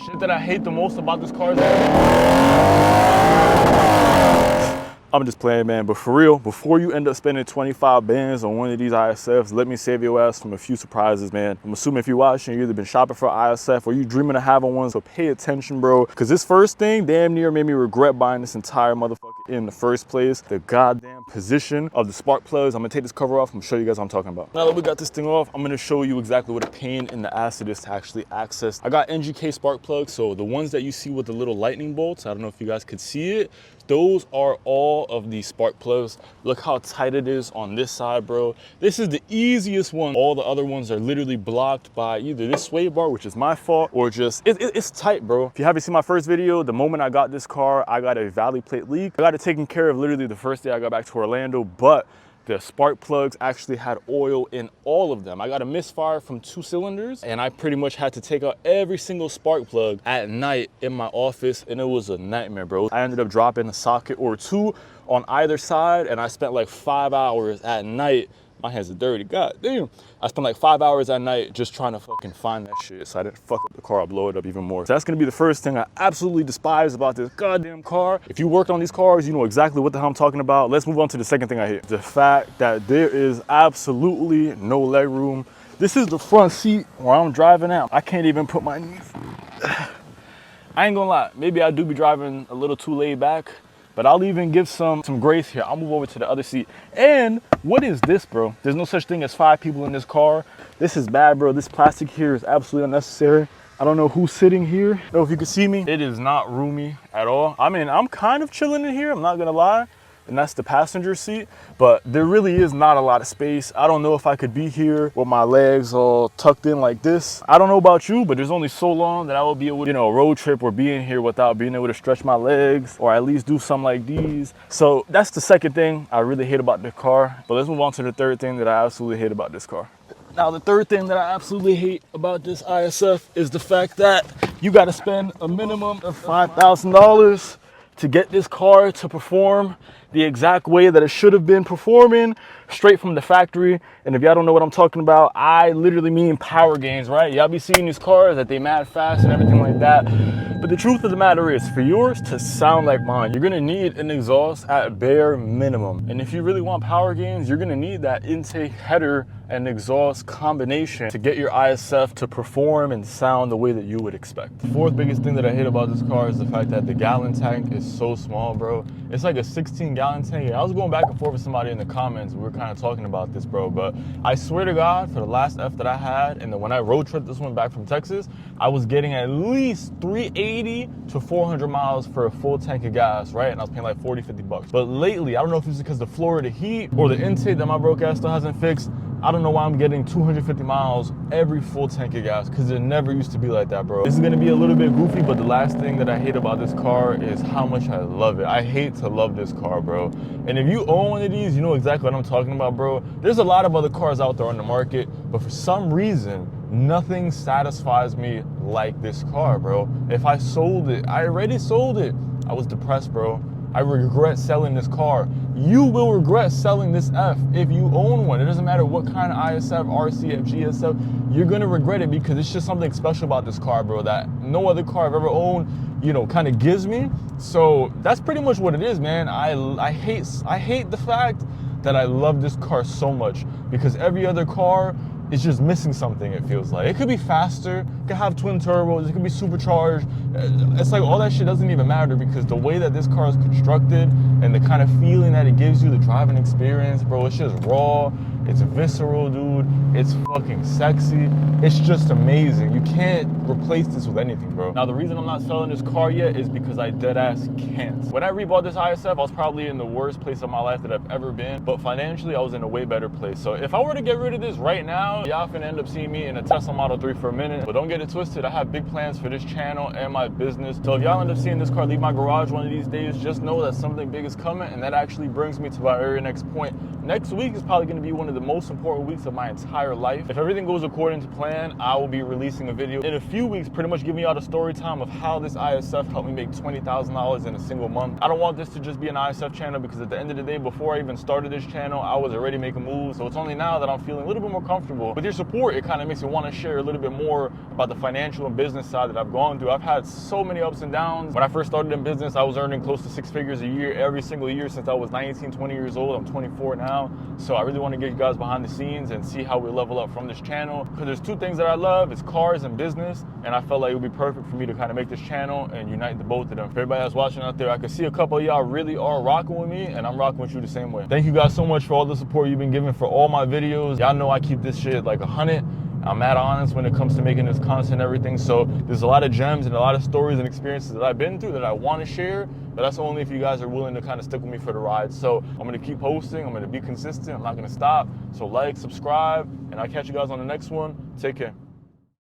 shit that I hate the most about this car is I'm just playing, man, but for real, before you end up spending 25 bands on one of these ISFs, let me save your ass from a few surprises, man. I'm assuming if you're watching, you've either been shopping for ISF or you dreaming of having one, so pay attention, bro. Because this first thing damn near made me regret buying this entire motherfucker in the first place. The goddamn position of the spark plugs. I'm gonna take this cover off, I'm gonna show you guys what I'm talking about. Now that we got this thing off, I'm gonna show you exactly what a pain in the ass it is to actually access. I got NGK spark plugs, so the ones that you see with the little lightning bolts, I don't know if you guys could see it, those are all of the spark plugs. Look how tight it is on this side, bro. This is the easiest one. All the other ones are literally blocked by either this sway bar, which is my fault, or just, it's tight, bro. If you haven't seen my first video, the moment I got this car, I got a valley plate leak. I got it taken care of literally the first day I got back to Orlando, but the spark plugs actually had oil in all of them. I got a misfire from 2 cylinders and I pretty much had to take out every single spark plug at night in my office, and it was a nightmare, bro. I ended up dropping a socket or 2 on either side, and I spent like 5 hours at night. My hands are dirty, god damn. I spent like 5 hours at night just trying to fucking find that shit so I didn't fuck up the car, I'll blow it up even more. So that's gonna be the first thing I absolutely despise about this goddamn car. If you worked on these cars, you know exactly what the hell I'm talking about. Let's move on to the second thing I hate. The fact that there is absolutely no leg room. This is the front seat where I'm driving out. I can't even put my knees. I ain't gonna lie, maybe I do be driving a little too laid back, but I'll even give some grace here. I'll move over to the other seat. And what is this, bro? There's no such thing as 5 people in this car. This is bad, bro. This plastic here is absolutely unnecessary. I don't know who's sitting here. I don't know if you can see me. It is not roomy at all. I mean, I'm kind of chilling in here, I'm not gonna lie. And that's the passenger seat, but there really is not a lot of space. I don't know if I could be here with my legs all tucked in like this. I don't know about you, but there's only so long that I will be able to, road trip or be in here without being able to stretch my legs or at least do something like these. So that's the second thing I really hate about the car. But let's move on to the third thing that I absolutely hate about this car. Now, the third thing that I absolutely hate about this ISF is the fact that you gotta spend a minimum of $5,000 to get this car to perform the exact way that it should have been performing straight from the factory. And if y'all don't know what I'm talking about, I literally mean power gains, right? Y'all be seeing these cars that they mad fast and everything like that. But the truth of the matter is, for yours to sound like mine, you're gonna need an exhaust at bare minimum. And if you really want power gains, you're gonna need that intake header and exhaust combination to get your ISF to perform and sound the way that you would expect. The fourth biggest thing that I hate about this car is the fact that the gallon tank is so small, bro. It's like a 16-gallon tank. And I was going back and forth with somebody in the comments. We were kind of talking about this, bro. But I swear to God, for the last F that I had, and then when I road tripped this one back from Texas, I was getting at least 380 to 400 miles for a full tank of gas, right? And I was paying like 40, 50 bucks. But lately, I don't know if it's because the Florida heat or the intake that my broke ass still hasn't fixed, I don't know why I'm getting 250 miles every full tank of gas, because it never used to be like that, bro. This is gonna be a little bit goofy, but the last thing that I hate about this car is how much I love it. I hate to love this car, bro. And if you own one of these, you know exactly what I'm talking about, bro. There's a lot of other cars out there on the market, but for some reason, nothing satisfies me like this car, bro. If I sold it, I already sold it. I was depressed, bro. I regret selling this car. You will regret selling this F if you own one. It doesn't matter what kind of ISF, RCF, GSF, you're gonna regret it because it's just something special about this car, bro, that no other car I've ever owned, kind of gives me. So that's pretty much what it is, man. I hate the fact that I love this car so much because every other car is just missing something, it feels like. It could be faster, it could have twin turbos, it could be supercharged. It's like all that shit doesn't even matter because the way that this car is constructed and the kind of feeling that it gives you, the driving experience, bro, it's just raw, it's visceral, dude. It's fucking sexy. It's just amazing. You can't replace this with anything, bro. Now, the reason I'm not selling this car yet is because I deadass can't. When I rebought this ISF, I was probably in the worst place of my life that I've ever been, but financially, I was in a way better place. So if I were to get rid of this right now, y'all finna end up seeing me in a Tesla Model 3 for a minute. But don't get it twisted, I have big plans for this channel and my business. So if y'all end up seeing this car leave my garage one of these days, just know that something big is coming, and that actually brings me to my very next point. Next week is probably gonna be one of the the most important weeks of my entire life. If everything goes according to plan, I will be releasing a video in a few weeks, pretty much giving y'all the story time of how this ISF helped me make $20,000 in a single month. I don't want this to just be an ISF channel, because at the end of the day, before I even started this channel, I was already making moves. So it's only now that I'm feeling a little bit more comfortable. With your support, it kind of makes me want to share a little bit more about the financial and business side that I've gone through. I've had so many ups and downs. When I first started in business, I was earning close to 6 figures a year every single year since I was 19, 20 years old. I'm 24 now. So I really want to get you guys behind the scenes and see how we level up from this channel. Because there's two things that I love, it's cars and business. And I felt like it would be perfect for me to kind of make this channel and unite the both of them. For everybody that's watching out there, I can see a couple of y'all really are rocking with me, and I'm rocking with you the same way. Thank you guys so much for all the support you've been giving for all my videos. Y'all know I keep this shit like 100. I'm mad honest when it comes to making this content and everything. So there's a lot of gems and a lot of stories and experiences that I've been through that I want to share, but that's only if you guys are willing to kind of stick with me for the ride. So I'm going to keep posting. I'm going to be consistent. I'm not going to stop. So like, subscribe, and I'll catch you guys on the next one. Take care.